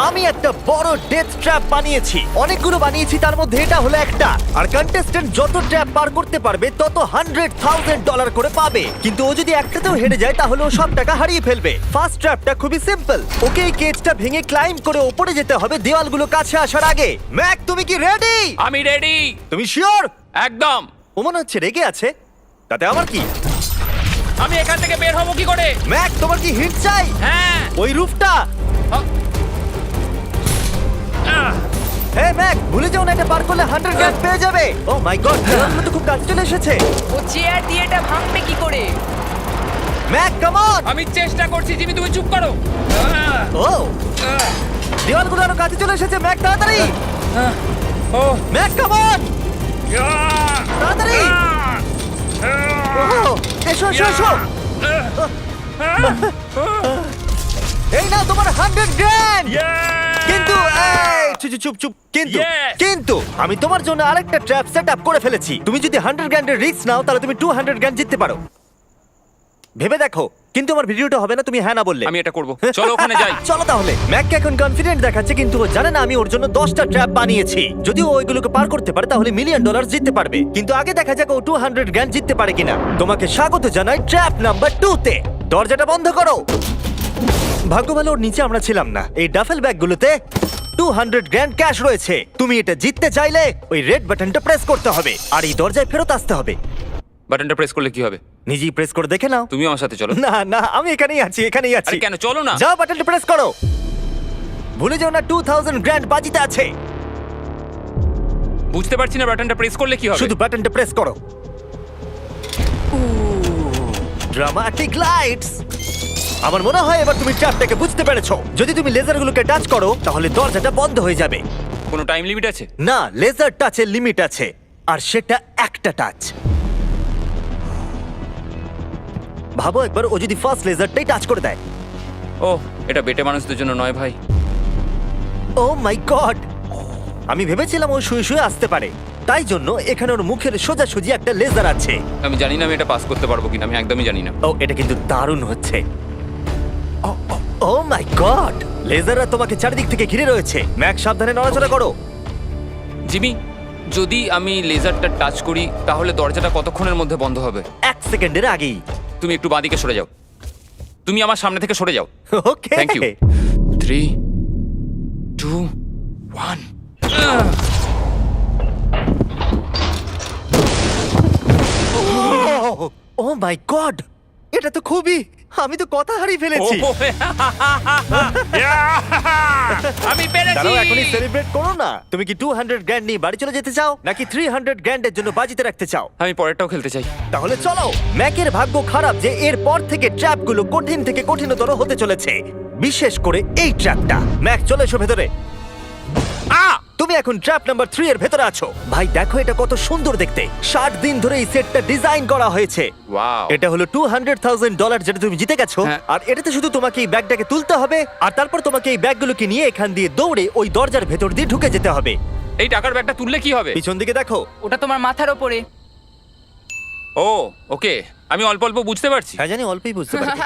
আমি একটা বড় ডেথ ট্র্যাপ বানিয়েছি। অনেকগুলো বানিয়েছি, তার মধ্যে এটা হলো একটা। আর কন্টেস্ট্যান্ট যত ট্র্যাপ পার করতে পারবে তত $100,000 করে পাবে। কিন্তু ও যদি একটাতেও হেরে যায় তাহলে ও সব টাকা হারিয়ে ফেলবে। ফার্স্ট ট্র্যাপটা খুবই সিম্পল। ওকে এই কেজটা ভেঙে ক্লাইম্ব করে উপরে যেতে হবে দেওয়ালগুলো কাছে আসার আগে। ম্যাক, তুমি কি রেডি? আমি রেডি। তুমি শিওর? একদম। ও মনে হচ্ছে রেগে আছে। তাতে আমার কি? আমি এখান থেকে বের হবো কি করে? ম্যাক, তোমার কি হিট চাই? হ্যাঁ। ওই রুফটা। আহ, হে ম্যাক, ভুলে যাও না, এটা পার করলে 100 পেয়ে যাবে। ও মাই গড, দেওয়ালগুলো তো খুব কাছে চলে এসেছে। ও চেয়ার দিয়ে এটা ভাঙবে কি করে? Mac, come on. আমি চেষ্টা করছি জিমি, তুমি চুপ করো। ও, দেওয়ালগুলো আরো কাছে চলে এসেছে। ম্যাক, তাড়াতাড়ি। ও ম্যাক, কাম অন, তাড়াতাড়ি। ও, এসো এসো এসো। এই নাও তোমার 100 কিন্তু এই, চুপ চুপ চুপ। Yes! কিন্তু আমি তোমার জন্য আরেকটা ট্র্যাপ সেট আপ করে ফেলেছি। তুমি যদি 100 এর রিস্ক নাও তাহলে তুমি 200 জিততে পারো। ভেবে দেখো। কিন্তু আমার ভিডিওটা হবে না তুমি হ্যাঁ না বললে। আমি এটা করব। চলো ওখানে যাই। চলো তাহলে। ম্যাককে এখন কনফিডেন্ট দেখাচ্ছে, কিন্তু ও জানে না আমি ওর জন্য 10টা ট্র্যাপ বানিয়েছি। যদি ও ওইগুলোকে পার করতে পারে তাহলে $1,000,000 জিততে পারবে। কিন্তু আগে দেখা যাক ও 200 জিততে পারে কিনা। তোমাকে স্বাগত জানাই ট্র্যাপ নাম্বার 2 তে। দরজাটা বন্ধ করো। ভাগ্য ভালো ওর নিচে আমরা ছিলাম না। এই ডাফেল ব্যাগগুলোতে $200 ক্যাশ রয়েছে। তুমি এটা জিততে চাইলে ওই রেড বাটনটা প্রেস করতে হবে আর এই দরজায় ফেরত আসতে হবে। বাটনটা প্রেস করলে কি হবে? নিজেই প্রেস করে দেখে নাও। তুমি আমার সাথে চলো। না না, আমি এখানেই আছি, এখানেই আছি। আরে কেন, চলো না। যাও, বাটনটা প্রেস করো। ভুলে যাও না $2,000 বাজিতে আছে। বুঝতে পারছি না বাটনটা প্রেস করলে কি হবে। শুধু বাটনটা প্রেস করো। Dramatic lights. আমার মনে হয় এবার তুমি ট্র্যাপটাকে বুঝতে পেরেছো। যদি তুমি লেজারগুলোকে টাচ করো তাহলে দরজাটা বন্ধ হয়ে যাবে। কোনো টাইম লিমিট আছে? না, লেজার টাচের লিমিট আছে, আর সেটা একটা টাচ। ভাবো একবার, ও যদি ফার্স্ট লেজারটাই টাচ করে দেয়। ও, এটা বেটে মানুষদের জন্য নয় ভাই। ও মাই গড, আমি ভেবেছিলাম ও শুয়ে শুয়ে আসতে পারে, তাই জন্য এখানে ওর মুখের সোজাসুজি একটা লেজার আছে। আমি জানি না আমি এটা পাস করতে পারবো কিনা, আমি একদমই জানি না। ও, এটা কিন্তু দারুণ হচ্ছে। ও মাই গড, লেজাররা তোমাকে চারিদিক থেকে ঘিরে রয়েছে। ম্যাক, সাবধানে নড়াচড়া করো। জিমি, যদি আমি লেজারটা টাচ করি তাহলে দরজাটা কতক্ষণের মধ্যে বন্ধ হবে? 1 সেকেন্ডের আগেই। তুমি একটু বাঁদিকে সরে যাও। তুমি আমার সামনে থেকে সরে যাও। Okay, thank you. 3, 2, 1। Oh my god, এটা তো খুবই, আমি তো কথা হারিয়ে ফেলেছি। আমি পেরেছি। দাঁড়াও, এখনই সেলিব্রেট করো না। তুমি কি 200 নিয়ে বাড়ি চলে যেতে চাও নাকি 300 এর জন্য বাজিতে রাখতে চাও? আমি পরেরটাও খেলতে চাই। তাহলে চলো। ম্যাকের ভাগ্য খারাপ যে এর পর থেকে ট্র্যাপগুলো কঠিন থেকে কঠিনতর হতে চলেছে, বিশেষ করে এই ট্র্যাপটা। ম্যাক, চলে এসো ভেতরে। তুমি এখন ট্র্যাপ নাম্বার 3 এর ভেতরে আছো। ভাই দেখো এটা কত সুন্দর দেখতে। 60 দিন ধরে এই সেটটা ডিজাইন করা হয়েছে। ওয়াও। এটা হলো $200,000 যেটা তুমি জিতে গেছো। হ্যাঁ। আর এটাতে শুধু তোমাকে এই ব্যাগটাকে তুলতে হবে, আর তারপর তোমাকে এই ব্যাগগুলোকে নিয়ে এখান দিয়ে দৌড়ে ওই দরজার ভেতর দিয়ে ঢুকে যেতে হবে। এই টাকার ব্যাগটা তুললে কি হবে? পিছন দিকে দেখো। ওটা তোমার মাথার ওপরে। ও ওকে, আমি অল্প অল্প বুঝতে পারছি। হ্যাঁ জানি, অল্পই বুঝতে পারবে।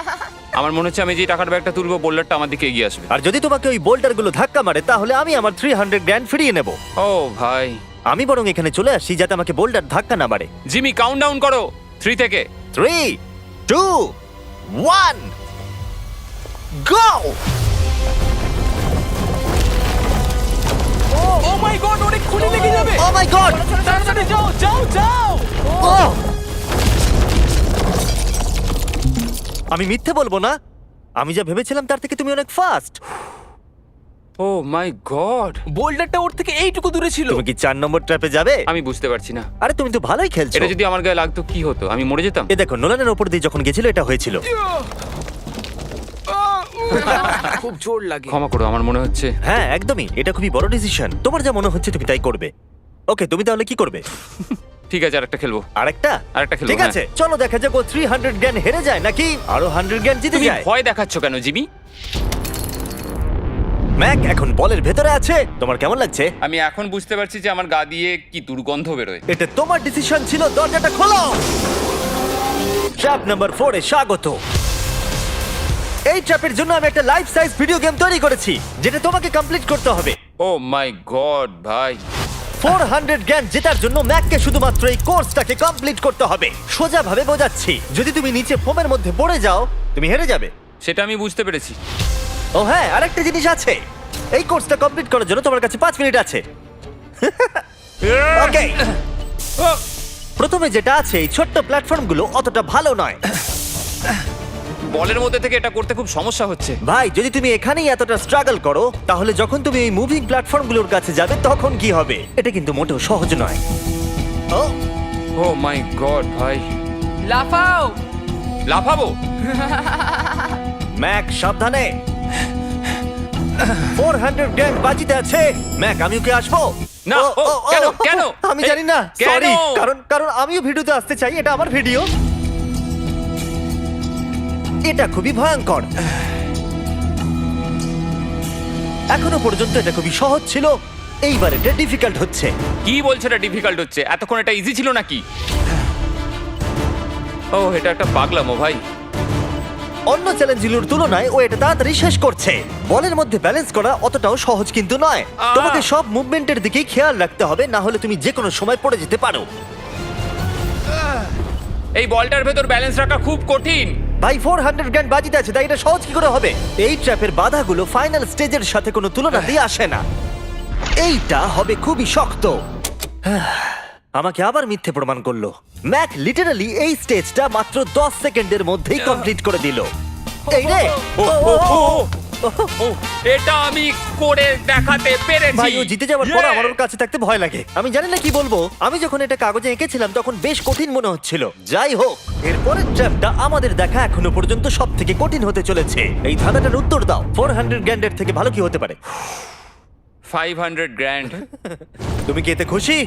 আমার মনে হচ্ছে আমি যে টাকার ব্যাগটা তুলবো বোল্ডারটা আমার দিকে এগিয়ে আসবে। আর যদি তোমাকে ওই বোল্ডারগুলো ধাক্কা মারে তাহলে আমি আমার $300 ফিরিয়ে নেব। ও ভাই। আমি বরং এখানে চলে আসি যাতে আমাকে বোল্ডার ধাক্কা না মারে। জিমি, কাউন্ট ডাউন করো 3 থেকে। 3, 2, 1, গো! ও মাই গড, অনেক খুলি লেগে যাবে। ও মাই গড! তাড়াতাড়ি যাও যাও যাও। ও! আমি মিথ্যে বলবো না, আমি যা ভেবেছিলাম তার থেকে তুমি অনেক ফাস্ট। ও মাই গড, বোল্ডারটা ওর থেকে এইটুকু দূরে ছিল। তুমি কি 4 নম্বর ট্র্যাপে যাবে? আমি বুঝতে পারছি না। আরে তুমি তো ভালোই খেলছো। এটা যদি আমার গায়ে লাগতো কি হতো? আমি মরে যেতাম। এ দেখো, নোলানের ওপর দিয়ে যখন গেছিল এটা হয়েছিল। খুব জোর লাগে। ক্ষমা করো, আমার মনে হচ্ছে হ্যাঁ একদমই, এটা খুবই বড় ডিসিশন। তোমার যা মনে হচ্ছে তুমি তাই করবে। ওকে, তুমি তাহলে কি করবে? ঠিক আছে, আরেকটা খেলবো। আরেকটা খেলবো। ঠিক আছে, চলো দেখা যাক ও 300 হেরে যায় নাকি আরো 100 জিতে তুমি যায়। ভয় দেখাচ্ছ কেন জিমি? ম্যাক এখন বলের ভেতরে আছে। তোমার কেমন লাগছে? আমি এখন বুঝতে পারছি যে আমার গা দিয়ে কি দুর্গন্ধ বেরোয়। এটা তোমার ডিসিশন ছিল। দরজাটা খোলো। ট্র্যাপ নাম্বার 4 এ স্বাগত। এই ট্র্যাপের জন্য আমি একটা লাইফ সাইজ ভিডিও গেম তৈরি করেছি যেটা তোমাকে কমপ্লিট করতে হবে। ও মাই গড ভাই, 400 গ্র্যান্ড জেতার জন্য ম্যাককে শুধুমাত্র এই কোর্সটাকে কমপ্লিট করতে হবে। সোজা ভাবে বোঝাচ্ছি, যদি তুমি নিচে ফোমের মধ্যে পড়ে যাও তুমি হেরে যাবে। সেটা আমি বুঝতে পেরেছি। ও হ্যাঁ, আরেকটা জিনিস আছে, এই কোর্সটা কমপ্লিট করার জন্য তোমার কাছে 5 মিনিট আছে। ওকে, প্রথমে যেটা আছে, এই ছোট্ট প্ল্যাটফর্মগুলো অতটা ভালো নয়। বলের মধ্যে থেকে এটা করতে খুব সমস্যা হচ্ছে। ভাই, যদি তুমি এখানেই এতটা স্ট্রাগল করো তাহলে যখন তুমি এই মুভিং প্ল্যাটফর্মগুলোর কাছে যাবে তখন কি হবে? এটা কিন্তু মোটেও সহজ নয়। ও ও মাই গড ভাই, লাফাও। লাফাবো? ম্যাক, সাবধানে। 400 গ্র্যান্ড বাজিতে আছে। ম্যাক, আমি ওকে আসবো? না, কেন কেন? আমি জানি না, কেন? সরি। কারণ আমিও ভিডিওতে আসতে চাই, এটা আমার ভিডিও। এটা খুবই ভয়ঙ্কর। এখনো পর্যন্ত এটা খুবই সহজ ছিল, এইবার এটা ডিফিকাল্ট হচ্ছে। কি বলছো এটা ডিফিকাল্ট হচ্ছে? এতক্ষণ এটা ইজি ছিল নাকি? ও, এটা একটা পাগলামো ভাই। অন্য চ্যালেঞ্জগুলোর তুলনায় ও এটা তাড়াতাড়ি শেষ করছে। বলের মধ্যে ব্যালেন্স করা অতটাও সহজ কিন্তু নয়। তোমাকে সব মুভমেন্টের দিকেই খেয়াল রাখতে হবে, না হলে তুমি যে কোনো সময় পড়ে যেতে পারো। এই বলটার ভেতর ব্যালেন্স রাখা খুব কঠিন। ভাই, 400 গ্র্যান্ড বাজিতে আছে, তাই এটা সহজ কি করে হবে? এই ট্র্যাপের বাধাগুলো ফাইনাল স্টেজের সাথে কোনো তুলনাতেই আসে না। এইটা হবে খুবই শক্ত। আমাকে আবার মিথ্যে প্রমাণ করলো। ম্যাক লিটারালি এই স্টেজটা মাত্র 10 সেকেন্ডের মধ্যেই কমপ্লিট করে দিল। এই রে, ও, এটা আমি করে দেখাতে পেরেছি। ভাই, ও জিতে যাওয়ার পর আমার ওর কাছে থাকতে ভয় লাগে। আমি জানি না কি বলবো। আমি যখন এটা কাগজে এঁকেছিলাম তখন বেশ কঠিন মনে হচ্ছিল। যাই হোক, এরপরের ট্র্যাপটা আমাদের দেখা এখনো পর্যন্ত সব থেকে কঠিন হতে চলেছে। এই ধাঁধাটার উত্তর দাও, 400 গ্র্যান্ডের থেকে ভালো কি হতে পারে? 500 গ্র্যান্ড। তুমি কি এতে খুশি,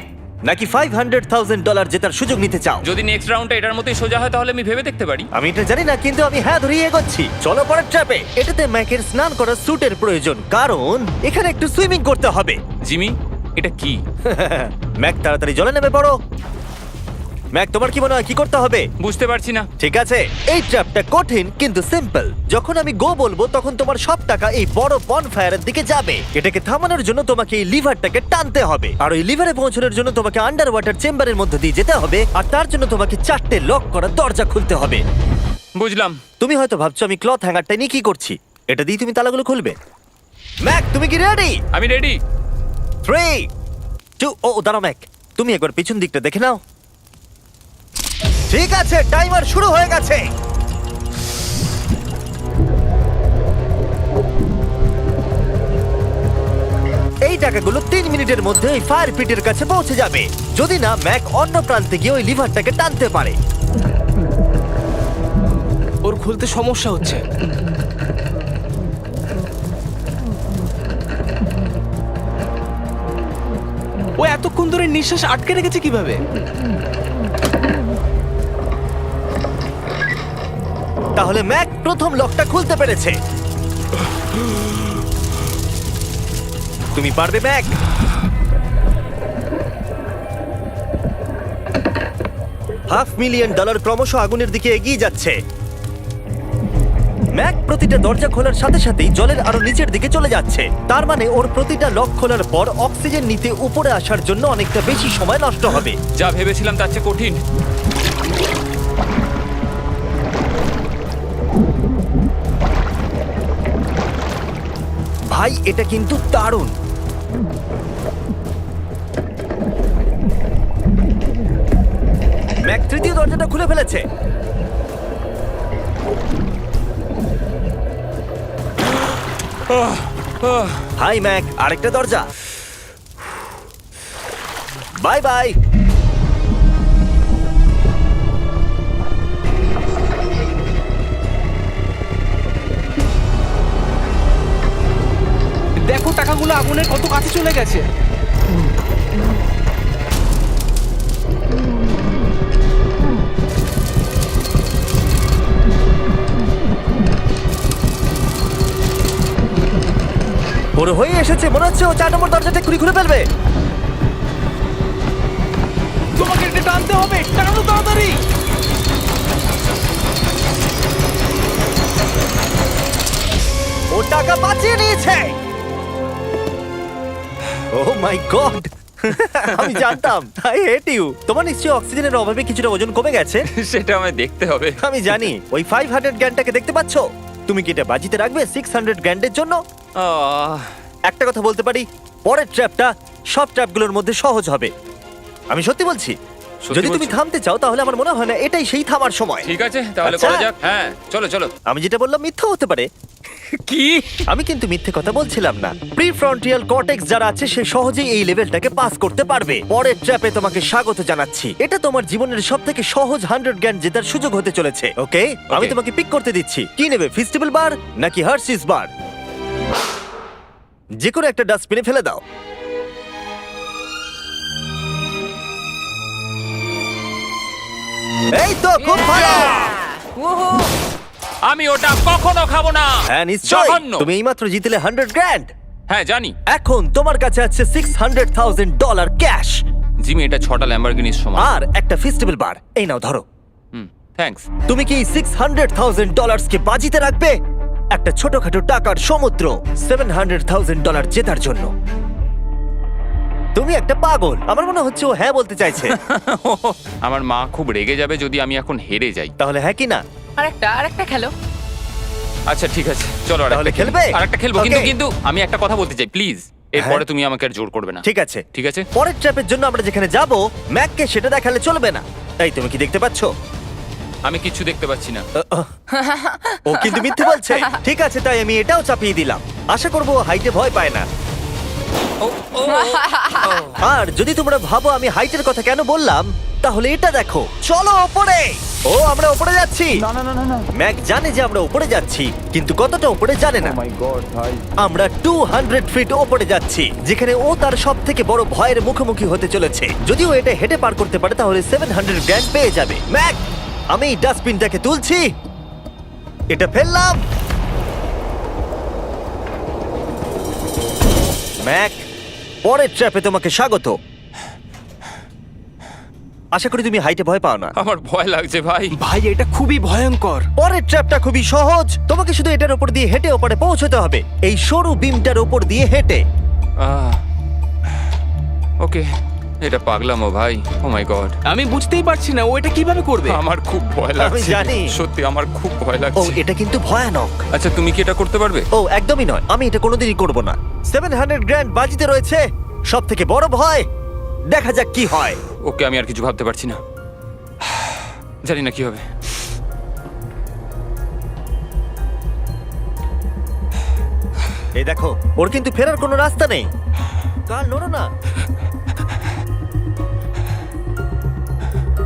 নাকি $500,000 জেতার সুযোগ নিতে চাও? যদি নেক্সট রাউন্ডটা এটার মতোই সোজা হয় তাহলে আমি ভেবে দেখতে পারি। আমি এটা জানি না, কিন্তু আমি হ্যাঁ ধরিয়ে এগোচ্ছি। চলো পরের ট্র্যাপে। এটাতে ম্যাকের স্নান করার স্যুটের প্রয়োজন, কারণ এখানে একটু সুইমিং করতে হবে। জিমি, এটা কি? ম্যাক, তাড়াতাড়ি জলে নেমে পড়ো। ম্যাক, তোমার কি মনে হয় কি করতে হবে? বুঝতে পারছি না। ঠিক আছে, এই ট্র্যাপটা কঠিন কিন্তু সিম্পল। যখন আমি গো বলবো তখন তোমার সব টাকা এই বড় বনফায়ারের দিকে যাবে। এটাকে থামানোর জন্য তোমাকে এই লিভারটাকে টানতে হবে, আর ওই লিভারে পৌঁছানোর জন্য তোমাকে আন্ডার ওয়াটার চেম্বারের মধ্যে দিয়ে যেতে হবে, আর তার জন্য তোমাকে 4টে লক করা দরজা খুলতে হবে। বুঝলাম। তুমি হয়তো ভাবছো আমি ক্লথ হ্যাঙ্গারটা নিয়ে কি করছি। এটা দিয়ে তুমি তালাগুলো খুলবে। ম্যাক, তুমি কি রেডি? আমি রেডি। 3, 2, ও দাঁড়াও ম্যাক, তুমি একবার পিছন দিকটা দেখে নাও। ঠিক আছে, টাইমার শুরু হয়ে গেছে। এই টাকাগুলো 3 মিনিটের মধ্যে ওই ফায়ার পিটের কাছে পৌঁছে যাবে, যদি না ম্যাক অন্য প্রান্তে গিয়ে ওই লিভারটাকে টানতে পারে। ওর খুলতে সমস্যা হচ্ছে। ও এতক্ষণ ধরে নিঃশ্বাস আটকে রেখেছে কিভাবে? তাহলে ম্যাক প্রথম লকটা খুলতে পেরেছে। তুমি পারবে ম্যাক। $500,000 ক্রমশ আগুনের দিকে এগিয়ে যাচ্ছে। ম্যাক প্রতিটা দরজা খোলার সাথে সাথেই জলের আরো নিচের দিকে চলে যাচ্ছে। তার মানে ওর প্রতিটা লক খোলার পর অক্সিজেন নিতে উপরে আসার জন্য অনেকটা বেশি সময় নষ্ট হবে। যা ভেবেছিলাম তার চেয়ে কঠিন। ভাই, এটা কিন্তু দারুণ। ম্যাক তৃতীয় দরজাটা খুলে ফেলেছে। হাই ম্যাক, আরেকটা দরজা। Bye bye. দেখো টাকাগুলো আগুনের কত কাছে চলে গেছে। ওর হয়ে এসেছে, মনে হচ্ছে ও 4 নম্বর দরজাটা খুলে ফেলবে। তোমাকে এটা টানতে হবে, টানো তাড়াতাড়ি। ও টাকা বাঁচিয়ে নিয়েছে। ও মাই গড, আমি জানতাম। I hate you. তোমার নিশ্চয়ই অক্সিজেনের অভাবে কিছুটা ওজন কমে গেছে। সেটা আমায় দেখতে হবে। আমি জানি। ওই 500 গ্র্যান্ডটাকে দেখতে পাচ্ছো? তুমি কি এটা বাজিতে রাখবে 600 গ্র্যান্ডের জন্য? আহ, একটা কথা বলতে পারি, পরের ট্র্যাপটা সব ট্র্যাপগুলোর মধ্যে সহজ হবে। আমি সত্যি বলছি। সত্যি যদি তুমি বলছো? থামতে চাও তাহলে আমার মনে হয় না এটাই সেই থামার সময়। ঠিক আছে, তাহলে আচ্ছা। করা যাক। হ্যাঁ, চলো চলো। আমি যেটা বললাম মিথ্যা হতে পারে। কি? আমি কিন্তু মিথ্যে কথা বলছিলাম না। প্রি ফ্রন্টিয়াল কর্টেক্স যারা আছে সে সহজেই এই লেভেলটাকে পাস করতে পারবে। পরের ট্র্যাপে তোমাকে স্বাগত জানাচ্ছি। এটা তোমার জীবনের সবথেকে সহজ 100 গ্র্যান্ড জেতার সুযোগ হতে চলেছে। ওকে, আমি তোমাকে পিক করতে দিচ্ছি। কি নেবে, ফেস্টিভ্যাল বার নাকি হার্শিস বার? যে কোনো একটা ডাস্টবিনে ফেলে দাও। এই তো খুব ভালো। আমি ওটা কখনো খাবো না। হ্যাঁ নিশ্চয়ই। জঘন্য। তুমি এইমাত্র জিতলে 100 গ্র্যান্ড। হ্যাঁ জানি। এখন তোমার কাছে আছে $600,000 ক্যাশ জিমি, এটা 6টা ল্যাম্বরগিনির সমান। আর একটা ফেস্টিভ্যাল বার। এই নাও ধরো। থ্যাঙ্কস। তুমি কি $600,000 কে বাজিতে রাখবে একটা ছোটখাটো টাকার সমুদ্র $700,000 জেতার জন্য? তুমি একটা পাগল। আমার মনে হচ্ছে ও হ্যাঁ বলতে চাইছে। আমার মা খুব রেগে যাবে যদি আমি এখন হেরে যাই। তাহলে হ্যাঁ কি না? আরেকটা খেলো। আচ্ছা ঠিক আছে, চলো তাহলে খেলবে? আরেকটা খেলবো। Okay. কিন্তু আমি একটা কথা বলতে চাই, প্লিজ। এরপরে তুমি আমাকে আর জোর করবে না। ঠিক আছে। ঠিক আছে। পরের ট্র্যাপের জন্য আমরা যেখানে যাব ম্যাককে সেটা দেখালে চলবে না। তাই তুমি কি দেখতে পাচ্ছো? আমি কিচ্ছু দেখতে পাচ্ছি না। ও কিন্তু মিথ্যে বলছে। ঠিক আছে, তাই আমি এটাও চাপিয়ে দিলাম। আশা করবো হাইটে ভয় পায় না। ও, ও, ও, ও। আর যদি তোমরা ভাবো আমি হাইটের কথা কেন বললাম, তাহলে এটা দেখো। চলো ওপরে। ও আমরা ওপরে যাচ্ছি। ম্যাক জানে যে আমরা উপরে যাচ্ছি, কিন্তু কতটা উপরে জানে না। আমরা 200 ফিট উপরে যাচ্ছি, যেখানে ও তার সব থেকে বড় ভয়ের মুখোমুখি হতে চলেছে। যদিও এটা হেঁটে পার করতে পারে তাহলে 700 গ্র্যান্ড পেয়ে যাবে। ম্যাক, আমি ডাস্টবিনটাকে তুলছি। এটা ফেললাম। ম্যাক, পরের ট্র্যাপে তোমাকে স্বাগত। আশা করি তুমি হাইটে ভয় পাও না। আমার ভয় লাগছে ভাই। ভাই এটা খুবই ভয়ঙ্কর। পরের ট্র্যাপটা খুবই সহজ। তোমাকে শুধু এটার উপর দিয়ে হেঁটে ওপরে পৌঁছতে হবে, এই সরু বিমটার উপর দিয়ে হেঁটে। ওকে, এটা পাগলামো ভাই। ও মাই গড, আমি বুঝতেই পারছি না ও এটা কিভাবে করবে। আমার খুব ভয় লাগছে। আমি জানি। সত্যি আমার খুব ভয় ও লাগছে। এটা কিন্তু ভয়ানক। আচ্ছা, তুমি কি এটা করতে পারবে? ও একদমই নয়, আমি এটা কোনোদিনই করব না। 700 গ্র্যান্ড বাজিতে রয়েছে, সব থেকে বড় ভয়। দেখা যাক কি হয়। ওকে, আমি আর কিছু ভাবতে পারছি না। জানি না কি হবে। এই দেখো, ওর কিন্তু ফেরার কোনো রাস্তা নেই। কাল নড়ো না।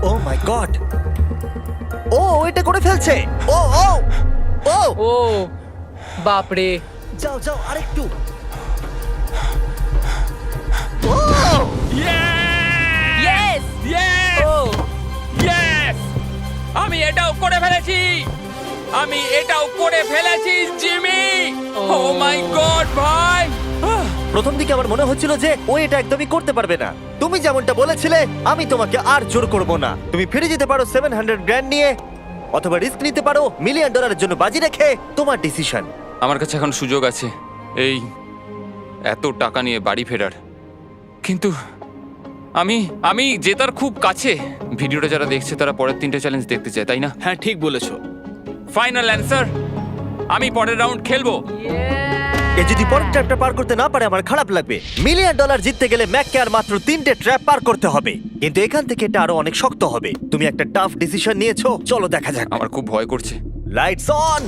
ও মাই গড, ও এটা করে ফেলছে। ও ও ও ও বাপরে। যাও যাও আরেকটু। ও ইয়েস। Yes! ও Yes! আমি এটাও করে ফেলেছি। জিমি। ও মাই গড ভাই। প্রথম দিকে আমার মনে হচ্ছিল যে ও এটা একদমই করতে পারবে না। তুমি যেমনটা বলেছিলে, আমি তোমাকে আর জোর করব না। তুমি ফিরে যেতে পারো 700 গ্র্যান্ড নিয়ে, অথবা রিস্ক নিতে পারো $1 মিলিয়ন জন্য বাজি রেখে। তোমার ডিসিশন। আমার কাছে এখন সুযোগ আছে এই এত টাকা নিয়ে বাড়ি ফেরার, কিন্তু আমি জেতার খুব কাছে। ভিডিওটা যারা দেখছে তারা পরের 3টে চ্যালেঞ্জ দেখতে চায়, তাই না? হ্যাঁ ঠিক বলেছো। ফাইনাল অ্যান্সার, আমি পরের রাউন্ড খেলবো। এ যদি পরের ট্র্যাপটা পার করতে না পারে আমার খারাপ লাগবে। $1 মিলিয়ন জিততে গেলে ম্যাককে আর মাত্র 3টে ট্র্যাপ পার করতে হবে, কিন্তু এখান থেকে এটা আরো অনেক শক্ত হবে। তুমি একটা টাফ ডিসিশন নিয়েছো, চলো দেখা যাক। আমার খুব ভয় করছে। Lights on.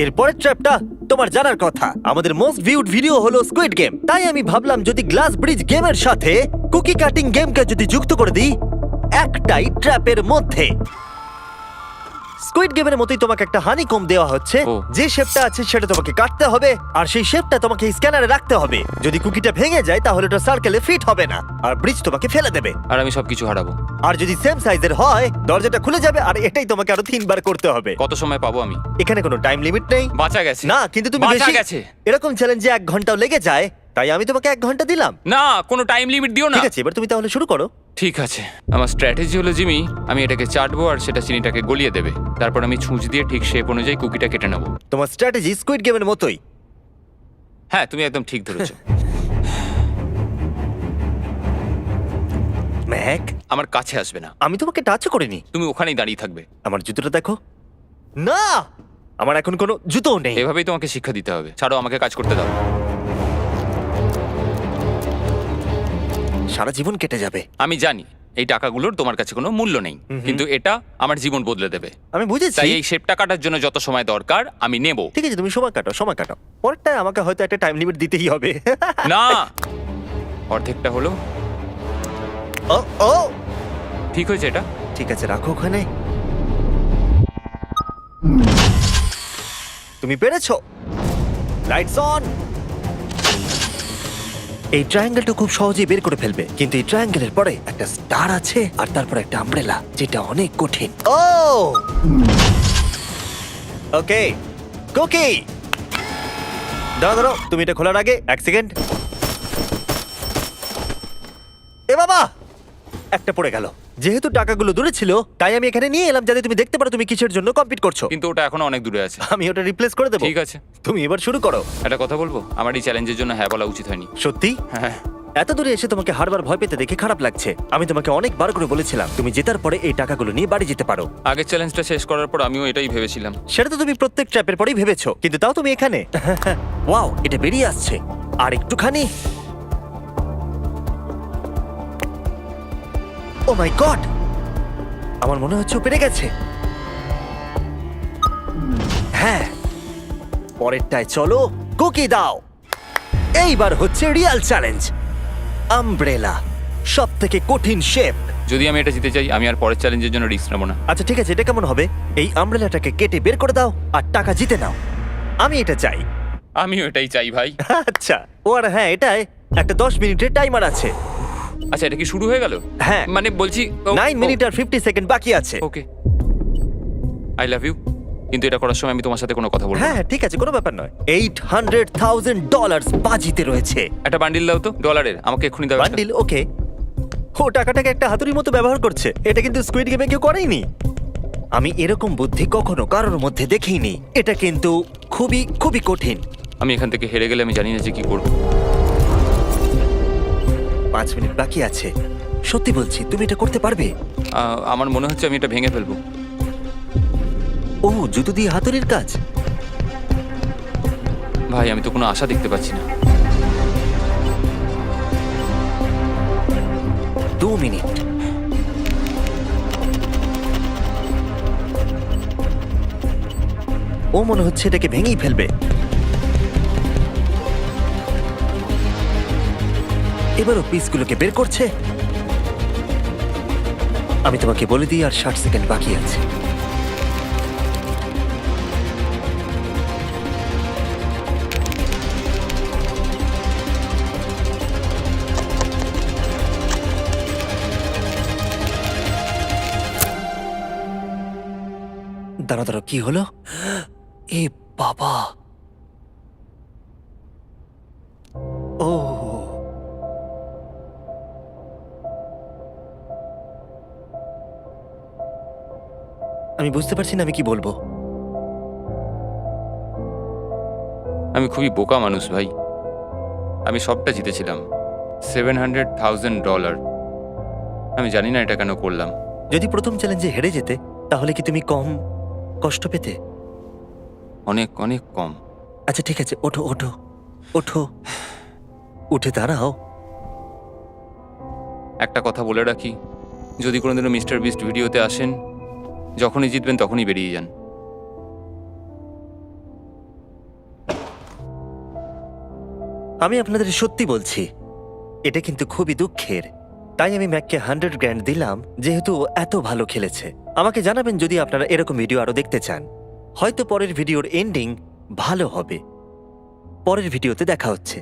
এর পরের ট্র্যাপটা তোমার জানার কথা। আমাদের মোস্ট ভিউড ভিডিও হলো স্কুইড গেম, তাই আমি ভাবলাম যদি গ্লাস ব্রিজ গেমের সাথে কুকি কাটিং গেমকে যদি যুক্ত করে দিই একটাই ট্র্যাপের মধ্যে। স্কুইড গেমের মতোই তোমাকে একটা হানিকম দেওয়া হচ্ছে। ও। যে শেপটা আছে সেটা তোমাকে কাটতে হবে, আর সেই শেপটা তোমাকে স্ক্যানারে রাখতে হবে। যদি কুকিটা ভেঙে যায় তাহলে ওটা সার্কেলে ফিট হবে না, আর ব্রিজ তোমাকে ফেলে দেবে। আর আমি সবকিছু হারাবো। আর যদি সেম সাইজের হয় দরজাটা খুলে যাবে, আর এটাই তোমাকে আরো 3বার করতে হবে। কত সময় পাবো আমি? এখানে কোনো টাইম লিমিট নেই। বাঁচা গেছে। না, কিন্তু তুমি বাঁচা বেশি গেছে। এরকম চ্যালেঞ্জে 1 ঘন্টাও লেগে যায়, তাই আমি তোমাকে 1 ঘন্টা দিলাম। না, কোনো টাইম লিমিট দিও না। ঠিক আছে, এবার তুমি তাহলে শুরু করো। ঠিক আছে, আমার স্ট্র্যাটেজি হলো জিমি, আমি এটাকে চাটবো আর সেটা চিনিটাকে গলিয়ে দেবে। তারপর আমি ছুঁচ দিয়ে ঠিক শেপ অনুযায়ী কুকিটা কেটে নেবো। তোমার স্ট্র্যাটেজি স্কুইড গেমের মতোই। হ্যাঁ, তুমি একদম ঠিক ধরেছো। ম্যাক, আমার কাছে আসবে না, আমি তোমাকে টাচ করিনি। তুমি ওখানেই দাঁড়িয়ে থাকবে। আমার জুতোটা দেখো। না, আমার এখন কোনো জুতোও নেই। এভাবেই তোমাকে শিক্ষা দিতে হবে। ছাড়ো, আমাকে কাজ করতে দাও। সারা জীবন কেটে যাবে। আমি জানি এই টাকাগুলোর তোমার কাছে কোনো মূল্য নেই, কিন্তু এটা আমার জীবন বদলে দেবে। আমি বুঝেছি। তাই এই শেপটা কাটার জন্য যত সময় দরকার আমি নেব। ঠিক আছে, তুমি সময় কাটাও, সময় কাটাও। পরেরটায় আমাকে হয়তো একটা টাইম লিমিট দিতেই হবে। না, অর্ধেকটা হলো। ও ও, ঠিক হয়েছে এটা। ঠিক আছে, রাখো ওখানে। তুমি পেরেছো। Lights on. এই ট্রায়াঙ্গেলটা খুব সহজেই বের করে ফেলবে, কিন্তু এই ট্রায়াঙ্গেলের পরে একটা স্টার আছে আর তারপর একটা আমব্রেলা, যেটা অনেক কঠিন। ও ওকে, কুকি দাঁড়াও দাঁড়াও, তুমি এটা খোলার আগে 1 সেকেন্ড। এ বাবা, একটা পড়ে গেল। যেহেতু টাকাগুলো দূরে ছিল, তাই আমি এখানে নিয়ে এলাম যাতে তুমি দেখতে পারো তুমি কিসের জন্য কম্পিট করছো। কিন্তু ওটা এখনো অনেক দূরে আছে। আমি ওটা রিপ্লেস করে দেবো। ঠিক আছে, তুমি এবার শুরু করো। একটা কথা বলবো, আমার এই চ্যালেঞ্জের জন্য হ্যাঁ বলা উচিত হয়নি। সত্যি? হ্যাঁ, এত দূরে এসে তোমাকে হারবার ভয় পেতে দেখে খারাপ লাগছে। আমি তোমাকে অনেকবার করে বলেছিলাম তুমি জেতার পরে এই টাকাগুলো নিয়ে বাড়ি যেতে পারো। আগের চ্যালেঞ্জটা শেষ করার পর আমিও এটাই ভেবেছিলাম। সেটা তো তুমি প্রত্যেক ট্র্যাপের পরেই ভেবেছো, কিন্তু তাও তুমি এখানে। ওয়াও, এটা বেরিয়ে আসছে। আর একটুখানি। ও মাই গড, আমার মনে হচ্ছে ও পেরে গেছে। হ্যাঁ, পরেরটায় চলো, কুকি দাও। এইবার হচ্ছে রিয়েল চ্যালেঞ্জ, আমব্রেলা, সব থেকে কঠিন শেপ। যদি আমি এটা জিতে চাই, আমি আর পরের চ্যালেঞ্জের জন্য রিস্ক নেবো না। আচ্ছা ঠিক আছে, এটা কেমন হবে? এই আমব্রেলাটাকে কেটে বের করে দাও আর টাকা জিতে নাও। আমি এটা চাই। আমিও এটাই চাই ভাই। আচ্ছা, ও আর হ্যাঁ, এটায় একটা 10 মিনিটের টাইমার আছে। আচ্ছা, এটা কি শুরু হয়ে গেল? হ্যাঁ। মানে বলছি 9 মিনিট আর 50 সেকেন্ড বাকি আছে। ওকে, আই লাভ ইউ। কিন্তু এটা করার সময় আমি তোমার সাথে কোনো কথা বলবো না। হ্যাঁ ঠিক আছে, কোনো ব্যাপার নয়। $800,000 বাজিতে রয়েছে। একটা বান্ডিল দাও তো ডলারের, আমাকে এক্ষুনি দাও একটা। বান্ডিল? ওকে। ও টাকাটাকে একটা হাতুড়ির মতো ব্যবহার করছে। এটা কিন্তু স্কুইড গেমে কেউ করেনি। আমি এরকম বুদ্ধি কখনো কারোর মধ্যে দেখিনি। এটা কিন্তু খুবই খুবই কঠিন। আমি এখান থেকে হেরে গেলে আমি জানি না যে কি করবো। 5 মিনিট বাকি আছে। সত্যি বলছি, তুমি এটা করতে পারবে। আমার মনে হচ্ছে আমি এটা ভেঙে ফেলবো। ও, জুতো দিয়ে হাতুড়ির কাজ। ভাই, আমি তো কোনো আশা দেখতে পাচ্ছি না। 2 মিনিট। ও মনে হচ্ছে এটাকে ভেঙেই ফেলবে। এবারও পিসগুলোকে বের করছে। আমি তোমাকে বলে দিই আর 60 সেকেন্ড বাকি আছে। দাঁড়া দাঁড়া, কি হলো? এ বাবা, ও আমি বুঝতে পারছি না আমি কি বলবো। আমি খুবই বোকা মানুষ ভাই। আমি সবটা জিতেছিলাম, $700,000। আমি জানি না এটা কেন করলাম। যদি প্রথম চ্যালেঞ্জে হেরে যেতে, তাহলে কি তুমি কম কষ্ট পেতে? অনেক অনেক কম। আচ্ছা ঠিক আছে, ওঠো ওঠো ওঠো, উঠে দাঁড়াও। একটা কথা বলে রাখি, যদি কোনোদিনও মিস্টার বিস্ট ভিডিওতে আসেন, যখনই জিতবেন তখনই বেরিয়ে যান। আমি আপনাদের সত্যি বলছি, এটা কিন্তু খুবই দুঃখের। তাই আমি ম্যাককে 100 গ্র্যান্ড দিলাম, যেহেতু ও এত ভালো খেলেছে। আমাকে জানাবেন যদি আপনারা এরকম ভিডিও আরো দেখতে চান। হয়তো পরের ভিডিওর এন্ডিং ভালো হবে। পরের ভিডিওতে দেখা হচ্ছে।